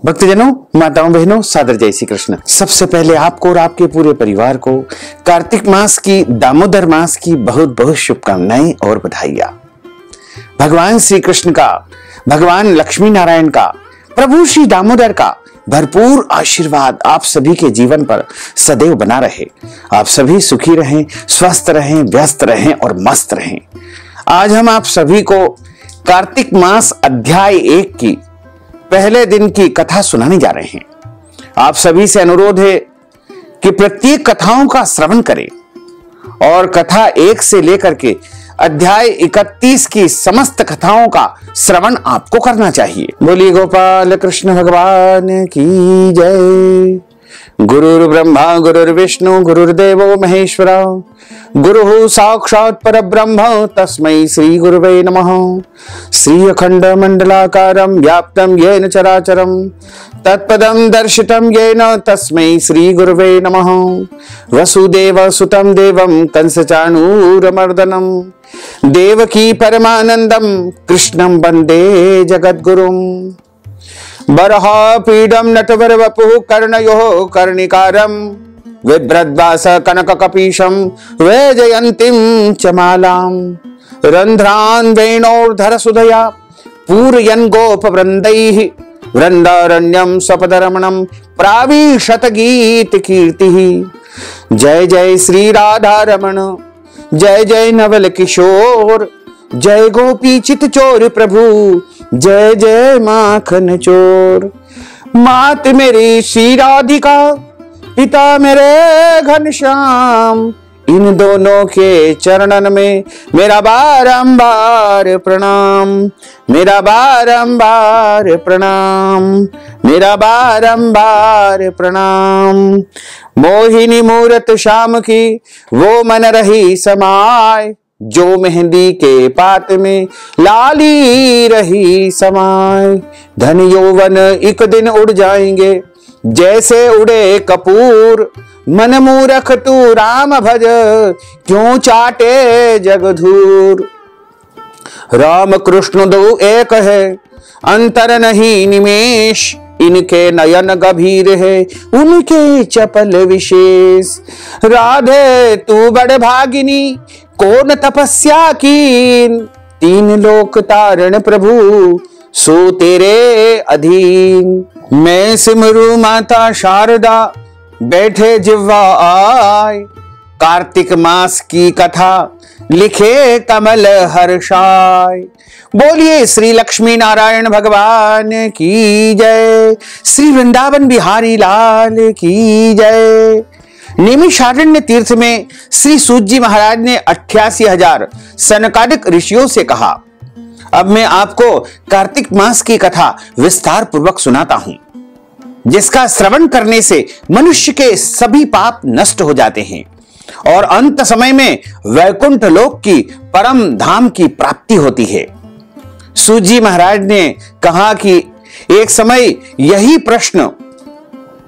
भक्तजनों, माताओं, बहनों, सादर जय श्री कृष्ण। सबसे पहले आपको और आपके पूरे परिवार को कार्तिक मास की, दामोदर मास की बहुत बहुत शुभकामनाएं और बधाइयां। भगवान श्री कृष्ण का, भगवान लक्ष्मी नारायण का, प्रभु श्री दामोदर का भरपूर आशीर्वाद आप सभी के जीवन पर सदैव बना रहे। आप सभी सुखी रहें, स्वस्थ रहें, व्यस्त रहें और मस्त रहें। आज हम आप सभी को कार्तिक मास अध्याय 1 की पहले दिन की कथा सुनाने जा रहे हैं। आप सभी से अनुरोध है कि प्रत्येक कथाओं का श्रवण करें और कथा 1 से लेकर के अध्याय 31 की समस्त कथाओं का श्रवण आपको करना चाहिए। बोलिए गोपाल कृष्ण भगवान की जय। गुरुर् ब्रह्मा गुरुर्विष्णु गुरुर्देवो महेश्वरा, गुरुः साक्षात् परब्रह्म तस्मै श्री गुरुवे नमः। श्री अखंड मंडलाकारं व्याप्तं येन चराचरं तत्पदं दर्शितं येन तस्मै श्री गुरुवे नमः। वसुदेव सुतं देवं कंसचाणूरमर्दनं देवकी परमानंदं कृष्णं वंदे जगद्गुरुम्। बर्हापीडं नटवर वपुः कर्णयोः कर्णिकारं बिभ्रद्वास कनककपीशं वैजयन्तीं च मालां। रन्ध्रान् वेणोर्धर सुधया पूरयन् गोपवृन्दैः वृन्दारण्यं सपदरमणं प्राविशत गीतकीर्तिः। जय जय श्री राधारमण, जय जय नवल किशोर, जय गोपी चित चोर प्रभु, जय जय माखन चोर। मात मेरी श्री राधिका, पिता मेरे घनश्याम, इन दोनों के चरणन में मेरा बारंबार प्रणाम, मेरा बारंबार प्रणाम, मेरा बारंबार प्रणाम। मोहिनी मूरत श्याम की वो मन रही समाय, जो मेहंदी के पात में लाली रही समाय। धन यौवन एक दिन उड़ जाएंगे जैसे उड़े कपूर, मन मूरख तू राम भज क्यों चाटे जगधूर। राम कृष्ण दो एक है अंतर नहीं निमेष, इनके नयन गंभीर है उनके चपल विशेष। राधे तू बड़ भागिनी कौन तपस्या कीन, तीन लोक तारण प्रभु सो तेरे अधीन। मैं सिमरू माता शारदा बैठे जिह्वा आय, कार्तिक मास की कथा लिखे कमल हर्षाय। बोलिए श्री लक्ष्मी नारायण भगवान की जय, श्री वृंदावन बिहारी लाल की जय। निमिषारण्य तीर्थ में श्री सूत जी महाराज ने 88,000 सनकादिक ऋषियों से कहा। अब मैं आपको कार्तिक मास की कथा विस्तार पूर्वक सुनाता हूं, जिसका श्रवण करने से मनुष्य के सभी पाप नष्ट हो जाते हैं और अंत समय में वैकुंठ लोक की परम धाम की प्राप्ति होती है। सूत जी महाराज ने कहा कि एक समय यही प्रश्न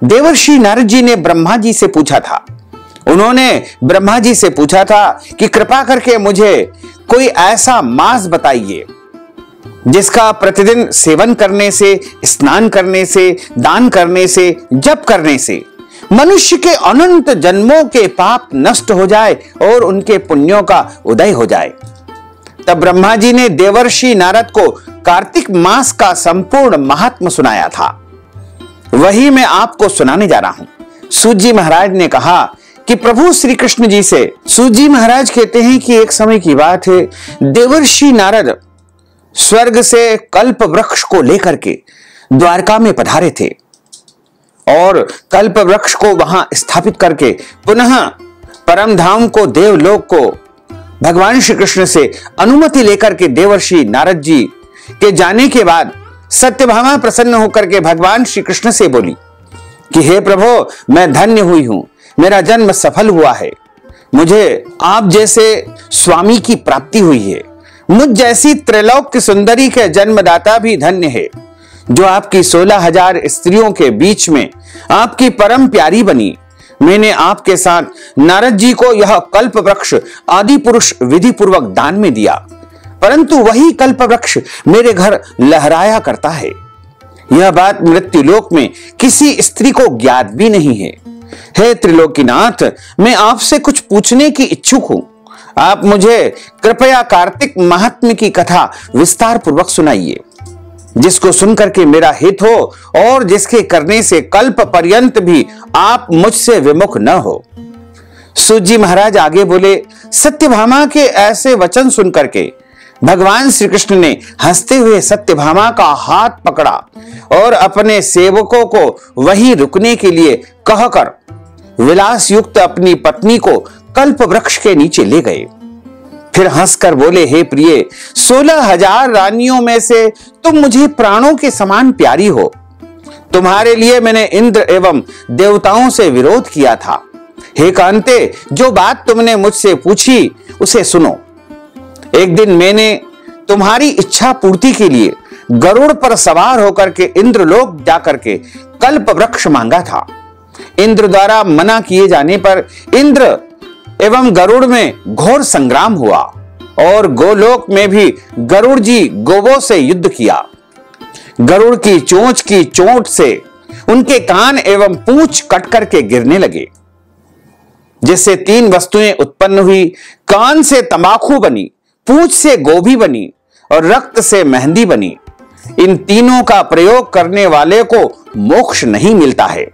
देवर्षि नारद जी ने ब्रह्मा जी से पूछा था। उन्होंने ब्रह्मा जी से पूछा था कि कृपा करके मुझे कोई ऐसा मास बताइए जिसका प्रतिदिन सेवन करने से, स्नान करने से, दान करने से, जप करने से मनुष्य के अनंत जन्मों के पाप नष्ट हो जाए और उनके पुण्यों का उदय हो जाए। तब ब्रह्मा जी ने देवर्षि नारद को कार्तिक मास का संपूर्ण महात्म सुनाया था। वही मैं आपको सुनाने जा रहा हूं। सूत जी महाराज ने कहा कि प्रभु श्री कृष्ण जी से, सूत जी महाराज कहते हैं कि एक समय की बात है, देवर्षि नारद स्वर्ग से कल्प वृक्ष को लेकर के द्वारका में पधारे थे और कल्प वृक्ष को वहां स्थापित करके पुनः परम धाम को, देवलोक को भगवान श्री कृष्ण से अनुमति लेकर के देवर्षि नारद जी के जाने के बाद सत्यभामा प्रसन्न होकर के भगवान श्री कृष्ण से बोली कि हे प्रभु, मैं धन्य हुई हूं, मेरा जन्म सफल हुआ है, मुझे आप जैसे स्वामी की प्राप्ति हुई है। मुझ जैसी त्रैलोक्य सुंदरी के जन्मदाता भी धन्य है, जो आपकी 16,000 स्त्रियों के बीच में आपकी परम प्यारी बनी। मैंने आपके साथ नारद जी को यह कल्प वृक्ष आदि पुरुष विधि पूर्वक दान में दिया, परंतु वही कल्प वृक्ष मेरे घर लहराया करता है। यह बात मृत्युलोक में किसी स्त्री को ज्ञात भी नहीं है। हे त्रिलोकीनाथ, मैं आपसे कुछ पूछने की इच्छुक हूं। आप मुझे कृपया कार्तिक महात्म्य की कथा विस्तार पूर्वक सुनाइए, जिसको सुनकर के मेरा हित हो और जिसके करने से कल्प पर्यंत भी आप मुझसे विमुख न हो। सूत जी महाराज आगे बोले, सत्यभामा के ऐसे वचन सुनकर के भगवान श्री कृष्ण ने हंसते हुए सत्यभामा का हाथ पकड़ा और अपने सेवकों को वहीं रुकने के लिए कहकर विलास युक्त अपनी पत्नी को कल्प वृक्ष के नीचे ले गए। फिर हंसकर बोले, हे प्रिय, 16,000 रानियों में से तुम मुझे प्राणों के समान प्यारी हो। तुम्हारे लिए मैंने इंद्र एवं देवताओं से विरोध किया था। हे कांते, जो बात तुमने मुझसे पूछी उसे सुनो। एक दिन मैंने तुम्हारी इच्छा पूर्ति के लिए गरुड़ पर सवार होकर के इंद्रलोक जाकर के कल्प वृक्ष मांगा था। इंद्र द्वारा मना किए जाने पर इंद्र एवं गरुड़ में घोर संग्राम हुआ और गोलोक में भी गरुड़ जी गोवों से युद्ध किया। गरुड़ की चोंच की चोट से उनके कान एवं पूंछ कट करके गिरने लगे, जिससे 3 वस्तुएं उत्पन्न हुई। कान से तंबाकू बनी, पूंछ से गोभी बनी और रक्त से मेहंदी बनी। इन तीनों का प्रयोग करने वाले को मोक्ष नहीं मिलता है।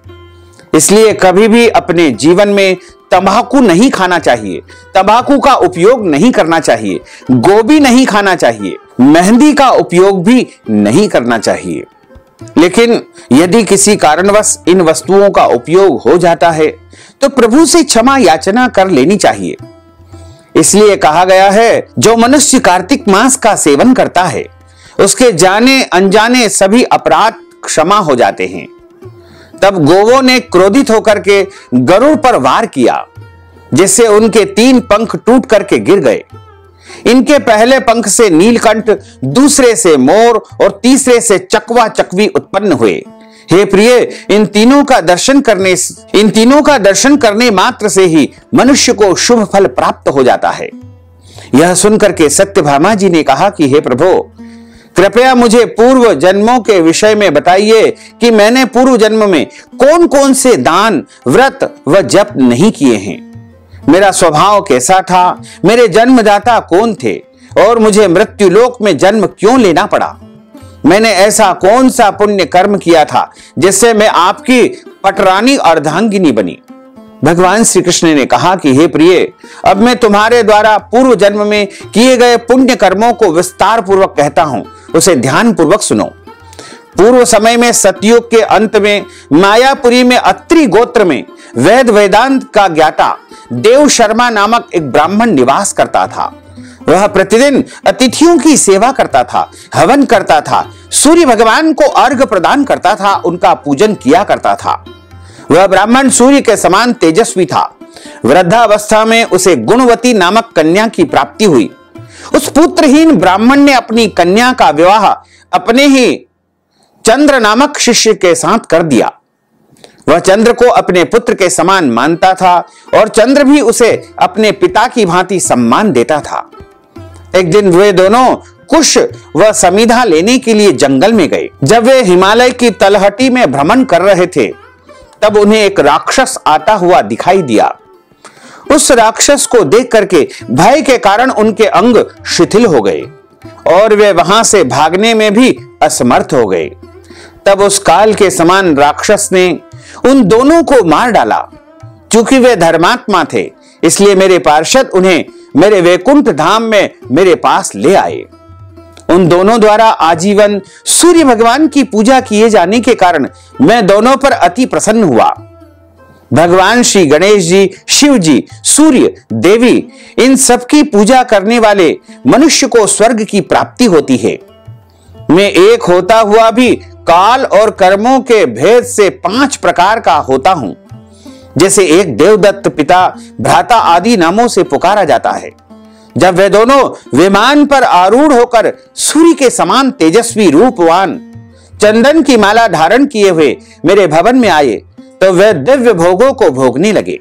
इसलिए कभी भी अपने जीवन में तंबाकू नहीं खाना चाहिए, तंबाकू का उपयोग नहीं करना चाहिए, गोभी नहीं खाना चाहिए, मेहंदी का उपयोग भी नहीं करना चाहिए। लेकिन यदि किसी कारणवश इन वस्तुओं का उपयोग हो जाता है तो प्रभु से क्षमा याचना कर लेनी चाहिए। इसलिए कहा गया है, जो मनुष्य कार्तिक मास का सेवन करता है उसके जाने अनजाने सभी अपराध क्षमा हो जाते हैं। तब गोवों ने क्रोधित होकर के गरुड़ पर वार किया, जिससे उनके 3 पंख टूट करके गिर गए। इनके पहले पंख से नीलकंठ, दूसरे से मोर और तीसरे से चकवा चकवी उत्पन्न हुए। हे प्रिय, इन तीनों का दर्शन करने मात्र से ही मनुष्य को शुभ फल प्राप्त हो जाता है। यह सुनकर के सत्यभामा जी ने कहा कि हे प्रभु, कृपया मुझे पूर्व जन्मों के विषय में बताइए कि मैंने पूर्व जन्म में कौन कौन से दान, व्रत व जप नहीं किए हैं। मेरा स्वभाव कैसा था, मेरे जन्मदाता कौन थे और मुझे मृत्युलोक में जन्म क्यों लेना पड़ा। मैंने ऐसा कौन सा पुण्य कर्म किया था जिससे मैं आपकी पटरानी अर्धांगिनी बनी। भगवान श्री कृष्ण ने कहा कि हे प्रिय, अब मैं तुम्हारे द्वारा पूर्व जन्म में किए गए पुण्य कर्मों को विस्तार पूर्वक कहता हूं, उसे ध्यान पूर्वक सुनो। पूर्व समय में सतयुग के अंत में मायापुरी में अत्रि गोत्र में वेद वेदांत का ज्ञाता देव शर्मा नामक एक ब्राह्मण निवास करता था। वह प्रतिदिन अतिथियों की सेवा करता था, हवन करता था, सूर्य भगवान को अर्घ्य प्रदान करता था, उनका पूजन किया करता था। वह ब्राह्मण सूर्य के समान तेजस्वी था। वृद्धावस्था में उसे गुणवती नामक कन्या की प्राप्ति हुई। उस पुत्रहीन ब्राह्मण ने अपनी कन्या का विवाह अपने ही चंद्र नामक शिष्य के साथ कर दिया। वह चंद्र को अपने पुत्र के समान मानता था और चंद्र भी उसे अपने पिता की भांति सम्मान देता था। एक दिन वे दोनों कुश व समिधा लेने के लिए जंगल में गए। जब वे हिमालय की तलहटी में भ्रमण कर रहे थे, तब उन्हें एक राक्षस आता हुआ दिखाई दिया। उस राक्षस को देख करके भय के कारण उनके अंग शिथिल हो गए और वे वहां से भागने में भी असमर्थ हो गए। तब उस काल के समान राक्षस ने उन दोनों को मार डाला। चूंकि वे धर्मात्मा थे, इसलिए मेरे पार्षद उन्हें मेरे वैकुंठ धाम में मेरे पास ले आए। उन दोनों द्वारा आजीवन सूर्य भगवान की पूजा किए जाने के कारण मैं दोनों पर अति प्रसन्न हुआ। भगवान श्री गणेश जी, शिव जी, सूर्य, देवी, इन सब की पूजा करने वाले मनुष्य को स्वर्ग की प्राप्ति होती है। मैं एक होता हुआ भी काल और कर्मों के भेद से 5 प्रकार का होता हूं। जैसे एक देवदत्त, पिता, भ्राता आदि नामों से पुकारा जाता है। जब वे दोनों विमान पर आरूढ़ होकर सूर्य के समान तेजस्वी रूपवान चंदन की माला धारण किए हुए मेरे भवन में आए, तो वे दिव्य भोगों को भोगने लगे।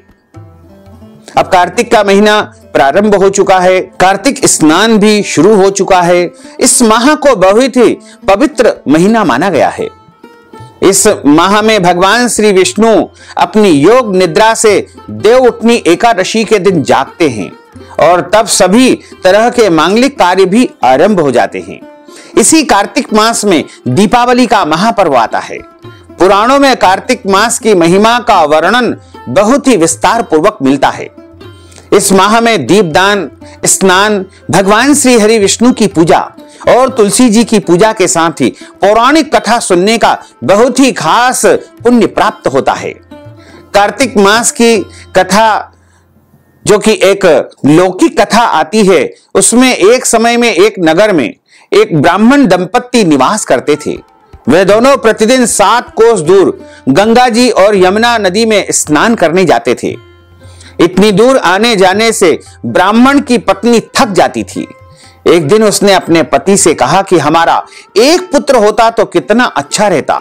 अब कार्तिक का महीना प्रारंभ हो चुका है, कार्तिक स्नान भी शुरू हो चुका है। इस माह को बहुत ही पवित्र महीना माना गया है। इस माह में भगवान श्री विष्णु अपनी योग निद्रा से देव उठनी एकादशी के दिन जागते हैं और तब सभी तरह के मांगलिक कार्य भी आरंभ हो जाते हैं। इसी कार्तिक मास में दीपावली का महापर्व आता है। पुराणों में कार्तिक मास की महिमा का वर्णन बहुत ही विस्तार पूर्वक मिलता है। इस माह में दीपदान, स्नान, भगवान श्री हरि विष्णु की पूजा और तुलसी जी की पूजा के साथ ही पौराणिक कथा सुनने का बहुत ही खास पुण्य प्राप्त होता है। कार्तिक मास की कथा जो कि एक लौकिक कथा आती है, उसमें एक समय में एक नगर में एक ब्राह्मण दंपत्ति निवास करते थे। वे दोनों प्रतिदिन 7 कोस दूर गंगा जी और यमुना नदी में स्नान करने जाते थे। इतनी दूर आने जाने से ब्राह्मण की पत्नी थक जाती थी। एक दिन उसने अपने पति से कहा कि हमारा एक पुत्र होता तो कितना अच्छा रहता।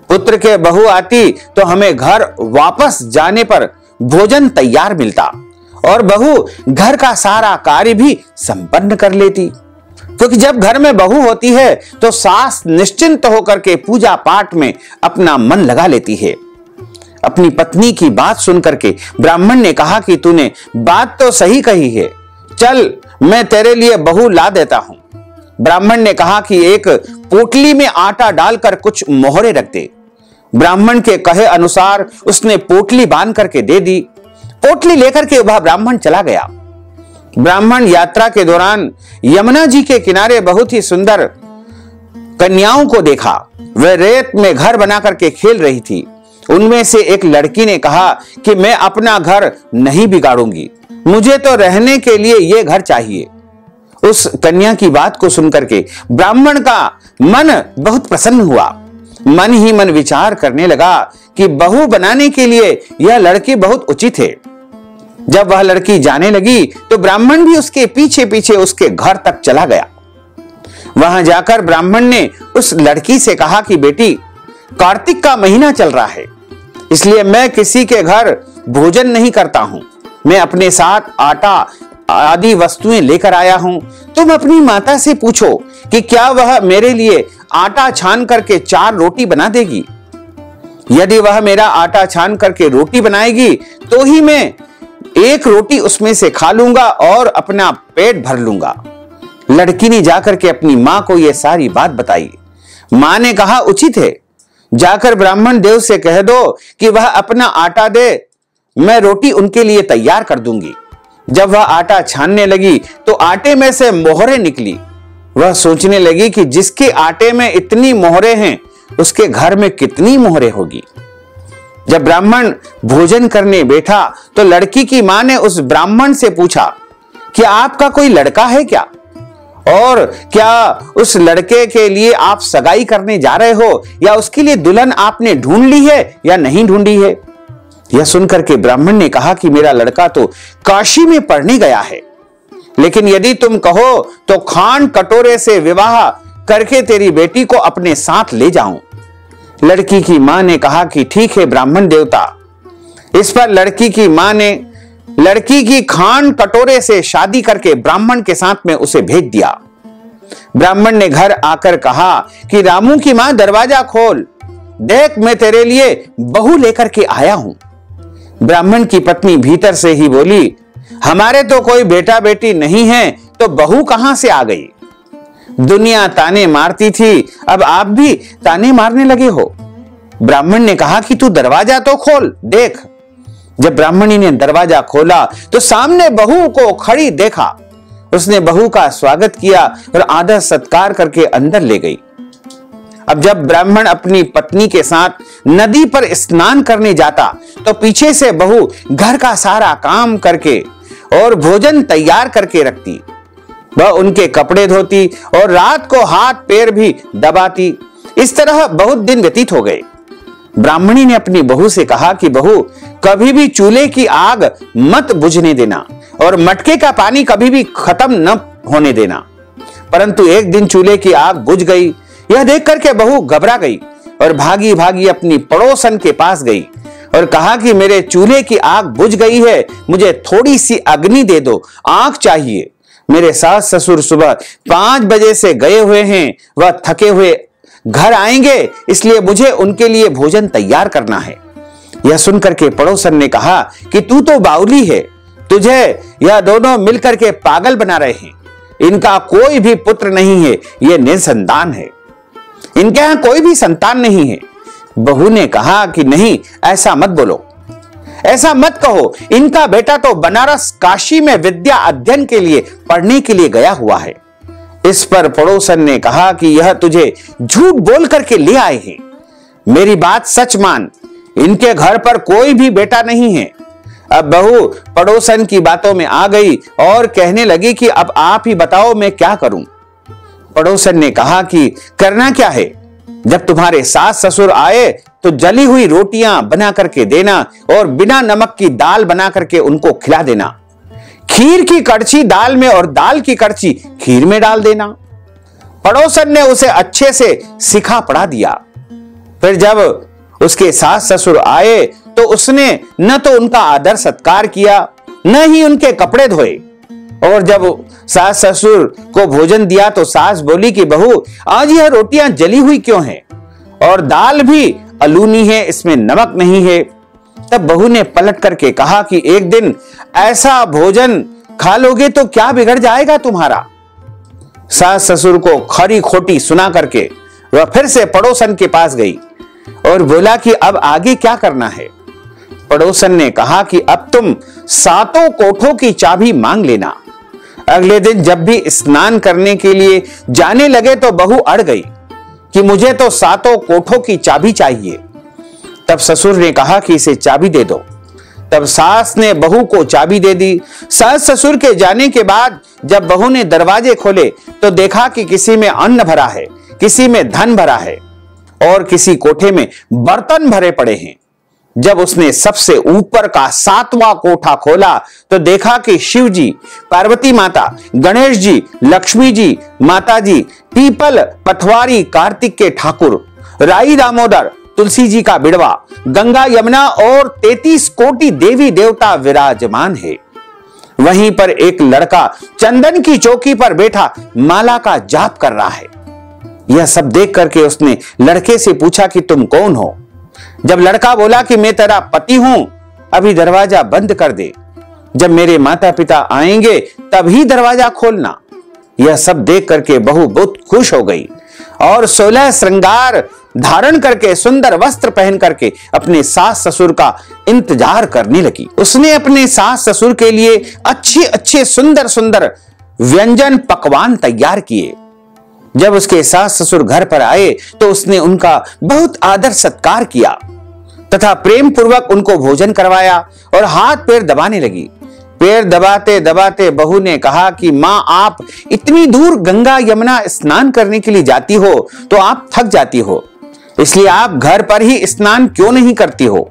पुत्र के बहू आती तो हमें घर वापस जाने पर भोजन तैयार मिलता और बहू घर का सारा कार्य भी संपन्न कर लेती। क्योंकि जब घर में बहू होती है तो सास निश्चिंत होकर के पूजा पाठ में अपना मन लगा लेती है। अपनी पत्नी की बात सुनकर के ब्राह्मण ने कहा कि तूने बात तो सही कही है, चल मैं तेरे लिए बहू ला देता हूं। ब्राह्मण ने कहा कि एक पोटली में आटा डालकर कुछ मोहरे रख दे। ब्राह्मण के कहे अनुसार उसने पोटली बांध करके दे दी। पोटली लेकर के वह ब्राह्मण चला गया। ब्राह्मण यात्रा के दौरान यमुना जी के किनारे बहुत ही सुंदर कन्याओं को देखा। वह रेत में घर बना करके खेल रही थी। उनमें से एक लड़की ने कहा कि मैं अपना घर नहीं बिगाड़ूंगी, मुझे तो रहने के लिए यह घर चाहिए। उस कन्या की बात को सुनकर के ब्राह्मण का मन बहुत प्रसन्न हुआ। मन ही मन विचार करने लगा कि बहू बनाने के लिए यह लड़की बहुत उचित है। जब वह लड़की जाने लगी तो ब्राह्मण भी उसके पीछे पीछे उसके घर तक चला गया। वहां जाकर ब्राह्मण ने उस लड़की से कहा कि बेटी, कार्तिक का महीना चल रहा है, इसलिए मैं किसी के घर भोजन नहीं करता हूं। मैं अपने साथ आटा आदि वस्तुएं लेकर आया हूं। तुम अपनी माता से पूछो कि क्या वह मेरे लिए आटा छान करके 4 रोटी बना देगी। यदि वह मेरा आटा छान करके रोटी बनाएगी तो ही मैं एक रोटी उसमें से खा लूंगा और अपना पेट भर लूंगा। लड़की ने जाकर के अपनी मां को यह सारी बात बताई। मां ने कहा उचित है, जाकर ब्राह्मण देव से कह दो कि वह अपना आटा दे, मैं रोटी उनके लिए तैयार कर दूंगी। जब वह आटा छानने लगी तो आटे में से मोहरे निकली। वह सोचने लगी कि जिसके आटे में इतनी मोहरे हैं उसके घर में कितनी मोहरे होगी। जब ब्राह्मण भोजन करने बैठा तो लड़की की मां ने उस ब्राह्मण से पूछा कि आपका कोई लड़का है क्या, और क्या उस लड़के के लिए आप सगाई करने जा रहे हो या उसके लिए दुल्हन आपने ढूंढ ली है या नहीं ढूंढी है। यह सुनकर के ब्राह्मण ने कहा कि मेरा लड़का तो काशी में पढ़ने गया है, लेकिन यदि तुम कहो तो खान कटोरे से विवाह करके तेरी बेटी को अपने साथ ले जाऊं। लड़की की मां ने कहा कि ठीक है ब्राह्मण देवता। इस पर लड़की की मां ने लड़की की खान कटोरे से शादी करके ब्राह्मण के साथ में उसे भेज दिया। ब्राह्मण ने घर आकर कहा कि रामू की मां दरवाजा खोल, देख मैं तेरे लिए बहू लेकर के आया हूं। ब्राह्मण की पत्नी भीतर से ही बोली, हमारे तो कोई बेटा बेटी नहीं है तो बहू कहां से आ गई। दुनिया ताने मारती थी, अब आप भी ताने मारने लगे हो। ब्राह्मण ने कहा कि तू दरवाजा तो खोल देख। जब ब्राह्मणी ने दरवाजा खोला तो सामने बहू को खड़ी देखा। उसने बहू का स्वागत किया और आदर सत्कार करके अंदर ले गई। अब जब ब्राह्मण अपनी पत्नी के साथ नदी पर स्नान करने जाता तो पीछे से बहू घर का सारा काम करके और भोजन तैयार करके रखती। वह उनके कपड़े धोती और रात को हाथ पैर भी दबाती। इस तरह बहुत दिन व्यतीत हो गए। ब्राह्मणी ने अपनी बहू से कहा कि बहू, कभी भी चूल्हे की आग मत बुझने देना और मटके का पानी कभी भी खत्म न होने देना। परंतु एक दिन चूल्हे की आग बुझ गई। यह देख करके बहू घबरा गई और भागी भागी अपनी पड़ोसन के पास गई और कहा कि मेरे चूल्हे की आग बुझ गई है, मुझे थोड़ी सी अग्नि दे दो, आग चाहिए। मेरे सास ससुर सुबह 5 बजे से गए हुए हैं, वह थके हुए घर आएंगे, इसलिए मुझे उनके लिए भोजन तैयार करना है। यह सुनकर के पड़ोसन ने कहा कि तू तो बाउली है, तुझे यह दोनों मिलकर के पागल बना रहे हैं। इनका कोई भी पुत्र नहीं है, ये निसंतान है, इनके यहां कोई भी संतान नहीं है। बहू ने कहा कि नहीं, ऐसा मत बोलो, ऐसा मत कहो, इनका बेटा तो बनारस काशी में विद्या अध्ययन के लिए पढ़ने के लिए गया हुआ है। इस पर पड़ोसन ने कहा कि यह तुझे झूठ बोल करके ले आए हैं, मेरी बात सच मान, इनके घर पर कोई भी बेटा नहीं है। अब बहू पड़ोसन की बातों में आ गई और कहने लगी कि अब आप ही बताओ मैं क्या करूं। पड़ोसन ने कहा कि करना क्या है, जब तुम्हारे सास ससुर आए तो जली हुई रोटियां बना करके देना और बिना नमक की दाल बना करके उनको खिला देना। खीर की कड़छी दाल में और दाल की कड़छी खीर में डाल देना। पड़ोसन ने उसे अच्छे से सिखा पढ़ा दिया। फिर जब उसके सास ससुर आए तो उसने न तो उनका आदर सत्कार किया, न ही उनके कपड़े धोए। और जब सास ससुर को भोजन दिया तो सास बोली कि बहू, आज यह रोटियां जली हुई क्यों हैं और दाल भी अलूनी है, इसमें नमक नहीं है। तब बहू ने पलट करके कहा कि एक दिन ऐसा भोजन खा लोगे तो क्या बिगड़ जाएगा तुम्हारा। सास ससुर को खरी खोटी सुना करके वह फिर से पड़ोसन के पास गई और बोला कि अब आगे क्या करना है। पड़ोसन ने कहा कि अब तुम सातों कोठों की चाबी मांग लेना। अगले दिन जब भी स्नान करने के लिए जाने लगे तो बहू अड़ गई कि मुझे तो सातों कोठों की चाबी चाहिए। तब ससुर ने कहा कि इसे चाबी दे दो। तब सास ने बहू को चाबी दे दी। सास ससुर के जाने के बाद जब बहू ने दरवाजे खोले तो देखा कि किसी में अन्न भरा है, किसी में धन भरा है और किसी कोठे में बर्तन भरे पड़े हैं। जब उसने सबसे ऊपर का 7वां कोठा खोला तो देखा कि शिव जी, पार्वती माता, गणेश जी, लक्ष्मी जी, माता जी, पीपल, पटवारी, कार्तिक के ठाकुर, राई दामोदर, तुलसी जी का बिड़वा, गंगा यमुना और 33 कोटि देवी देवता विराजमान है। वहीं पर एक लड़का चंदन की चौकी पर बैठा माला का जाप कर रहा है। यह सब देख करके उसने लड़के से पूछा कि तुम कौन हो। जब लड़का बोला कि मैं तेरा पति हूं, अभी दरवाजा बंद कर दे, जब मेरे माता पिता आएंगे तभी दरवाजा खोलना। यह सब देख करके बहू बहुत खुश हो गई और 16 श्रृंगार धारण करके सुंदर वस्त्र पहन करके अपने सास ससुर का इंतजार करने लगी। उसने अपने सास ससुर के लिए अच्छे अच्छे सुंदर सुंदर व्यंजन पकवान तैयार किए। जब उसके सास ससुर घर पर आए तो उसने उनका बहुत आदर सत्कार किया तथा प्रेम पूर्वक उनको भोजन करवाया और हाथ पैर दबाने लगी। पैर दबाते दबाते बहू ने कहा कि मां, आप इतनी दूर गंगा यमुना स्नान करने के लिए जाती हो तो आप थक जाती हो, इसलिए आप घर पर ही स्नान क्यों नहीं करती हो।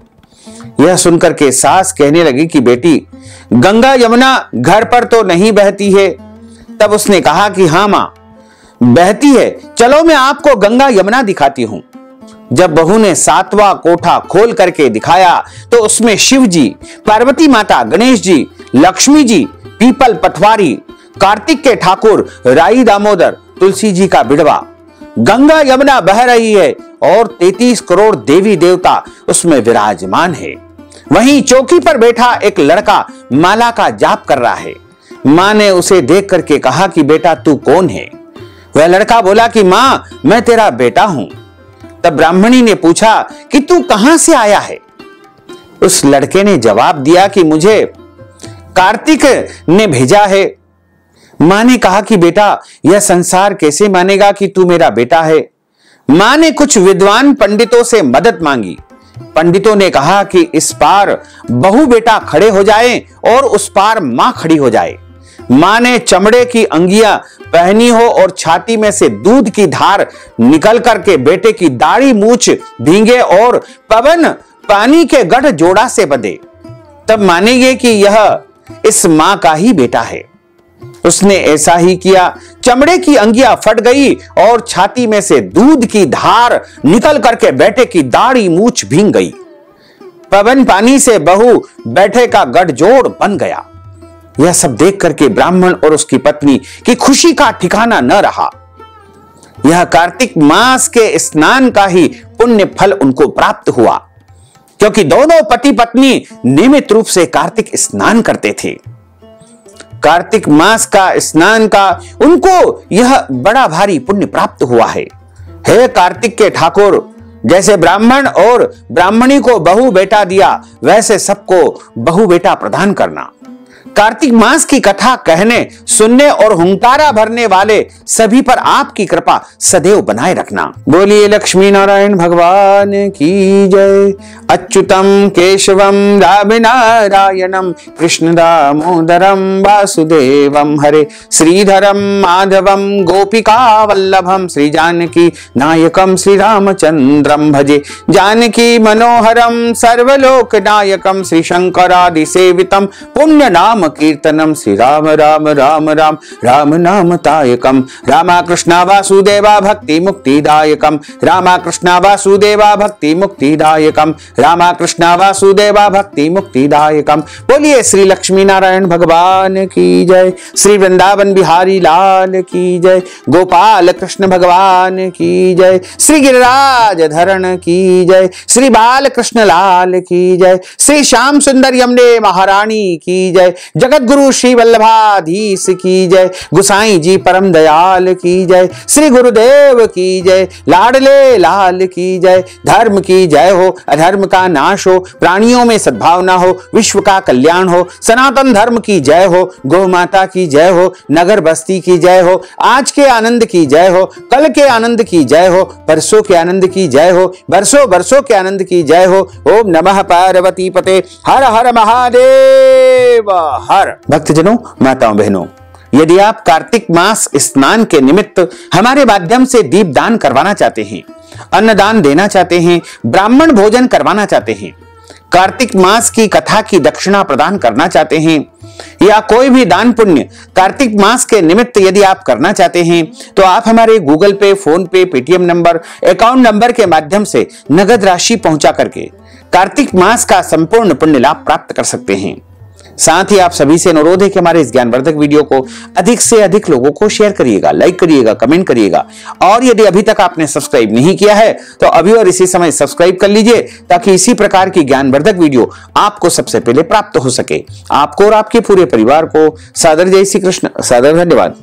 यह सुनकर के सास कहने लगी कि बेटी, गंगा यमुना घर पर तो नहीं बहती है। तब उसने कहा कि हाँ मां, बहती है, चलो मैं आपको गंगा यमुना दिखाती हूं। जब बहू ने 7वां कोठा खोल करके दिखाया तो उसमें शिव जी, पार्वती माता, गणेश जी, लक्ष्मी जी, पीपल, पटवारी, कार्तिक के ठाकुर, राई दामोदर, तुलसी जी का बिड़वा, गंगा यमुना बह रही है और 33 करोड़ देवी देवता उसमें विराजमान है। वहीं चौकी पर बैठा एक लड़का माला का जाप कर रहा है। मां ने उसे देख करके कहा कि बेटा तू कौन है। वह लड़का बोला कि मां, मैं तेरा बेटा हूं। तब ब्राह्मणी ने पूछा कि तू कहां से आया है। उस लड़के ने जवाब दिया कि मुझे कार्तिक ने भेजा है। मां ने कहा कि बेटा, यह संसार कैसे मानेगा कि तू मेरा बेटा है। मां ने कुछ विद्वान पंडितों से मदद मांगी। पंडितों ने कहा कि इस पार बहू बेटा खड़े हो जाएं और उस पार मां खड़ी हो जाए। मां ने चमड़े की अंगियां पहनी हो और छाती में से दूध की धार निकल करके बेटे की दाढ़ी मूछ भींगे और पवन पानी के गढ़ जोड़ा से बंधे, तब मानेंगे कि यह इस मां का ही बेटा है। उसने ऐसा ही किया। चमड़े की अंगियां फट गई और छाती में से दूध की धार निकल करके बेटे की दाढ़ी मूछ भींग गई। पवन पानी से बहू बैठे का गठजोड़ बन गया। यह सब देख करके ब्राह्मण और उसकी पत्नी की खुशी का ठिकाना न रहा। यह कार्तिक मास के स्नान का ही पुण्य फल उनको प्राप्त हुआ, क्योंकि दोनों पति पत्नी नियमित रूप से कार्तिक स्नान करते थे। कार्तिक मास का स्नान का उनको यह बड़ा भारी पुण्य प्राप्त हुआ है। हे कार्तिक के ठाकुर, जैसे ब्राह्मण और ब्राह्मणी को बहु बेटा दिया, वैसे सबको बहु बेटा प्रदान करना। कार्तिक मास की कथा कहने, सुनने और हुंकारा भरने वाले सभी पर आपकी कृपा सदैव बनाए रखना। बोलिए लक्ष्मी नारायण भगवान की जय। अच्युतम केशवम राम नारायणम कृष्ण दामोदरम वासुदेवम हरे श्रीधरम माधवम गोपिका वल्लभम श्री जानकी नायकम श्री रामचंद्रम भजे। जानकी मनोहरम सर्वलोक नायकम श्री शंकरादि सेवितम पुण्य नाम कीर्तनम श्री राम राम राम राम राम नाम तायकम। रामा कृष्णा वासुदेवा भक्ति मुक्तिदायकम। रामा कृष्णा वासुदेवा भक्ति मुक्तिदायकम। रामा कृष्णा वासुदेवा भक्ति मुक्तिदायकम। बोलिए श्री लक्ष्मी नारायण भगवान की जय। श्री वृंदावन बिहारी लाल की जय। गोपाल कृष्ण भगवान की जय। श्री गिरिराज धरण की जय। श्री बाल कृष्ण लाल की जय। श्री श्याम सुंदर यमुने महारानी की जय। जगत गुरु श्री वल्लभाधीश की जय। गुसाई जी परम दयाल की जय। श्री गुरुदेव की जय। लाडले लाल की जय। धर्म की जय हो, अधर्म का नाश हो, प्राणियों में सद्भावना हो, विश्व का कल्याण हो, सनातन धर्म की जय हो, गौ माता की जय हो, नगर बस्ती की जय हो, आज के आनंद की जय हो, कल के आनंद की जय हो, परसों के आनंद की जय हो, बरसों बरसों के आनंद की जय हो। ओम नमः पार्वती पते हर हर महादेव हर। भक्तजनों, माताओं बहनों, यदि आप कार्तिक मास स्नान के निमित्त हमारे माध्यम से दीप दान करवाना चाहते हैं, अन्नदान देना चाहते हैं, ब्राह्मण भोजन करवाना चाहते हैं, कार्तिक मास की कथा की दक्षिणा प्रदान करना चाहते हैं, या कोई भी दान पुण्य कार्तिक मास के निमित्त यदि आप करना चाहते हैं, तो आप हमारे गूगल पे, फोन पे, पेटीएम नंबर, अकाउंट नंबर के माध्यम से नगद राशि पहुंचा करके कार्तिक मास का संपूर्ण पुण्य लाभ प्राप्त कर सकते हैं। साथ ही आप सभी से अनुरोध है कि हमारे इस ज्ञानवर्धक वीडियो को अधिक से अधिक लोगों को शेयर करिएगा, लाइक करिएगा, कमेंट करिएगा, और यदि अभी तक आपने सब्सक्राइब नहीं किया है तो अभी और इसी समय सब्सक्राइब कर लीजिए, ताकि इसी प्रकार की ज्ञानवर्धक वीडियो आपको सबसे पहले प्राप्त हो सके। आपको और आपके पूरे परिवार को सादर जय श्री कृष्ण, सादर धन्यवाद।